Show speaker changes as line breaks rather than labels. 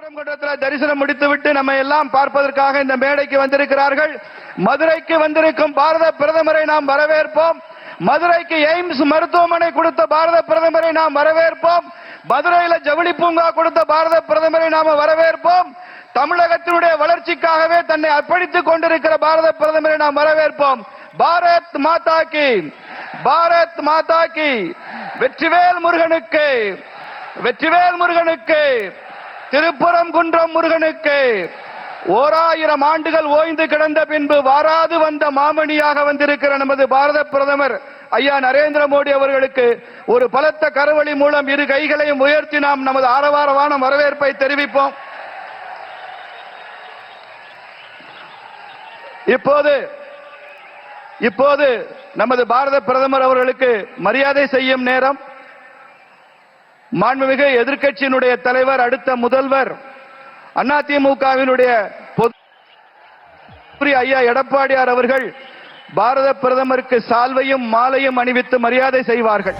திருப்பரங்குன்றத்தில் தரிசனம் முடித்துவிட்டு நம்ம எல்லாம் பார்ப்பதற்காக இந்த மேடைக்கு வந்திருக்கிறார்கள். மதுரைக்கு வந்திருக்கும் பாரத பிரதமரை நாம் வரவேற்போம். மதுரைக்கு எய்ம்ஸ் மருத்துவமனை கொடுத்த பாரத பிரதமரை நாம் வரவேற்போம். மதுரையில ஜவுளி பூங்கா கொடுத்த பாரத பிரதமரை நாம வரவேற்போம். தமிழகத்தினுடைய வளர்ச்சிக்காகவே தன்னை அர்ப்பணித்துக் கொண்டிருக்கிற பாரத பிரதமரை நாம் வரவேற்போம். பாரத் மாதா கி, பாரத் மாதா கி. வெற்றிவேல் முருகனுக்கு, வெற்றிவேல் முருகனுக்கு, திருப்பரங்குன்றம் முருகனுக்கு. 1000 ஆண்டுகள் ஓய்ந்து கிடந்த பின்பு வாராது வந்த மாமணியாக வந்திருக்கிற நமது பாரத பிரதமர் ஐயா நரேந்திர மோடி அவர்களுக்கு ஒரு பலத்த கரவொலி மூலம் இரு கைகளையும் உயர்த்தி நாம் நமது ஆரவாரமான வரவேற்பை தெரிவிப்போம். இப்போது நமது பாரத பிரதமர் அவர்களுக்கு மரியாதை செய்யும் நேரம். மாண்புமிகு எதிர்க்கட்சியினுடைய தலைவர், அடுத்த முதல்வர், அதிமுகவினுடைய ஐயா எடப்பாடியார் அவர்கள் பாரத பிரதமருக்கு சால்வையும் மாலையும் அணிவித்து மரியாதை செய்வார்கள்.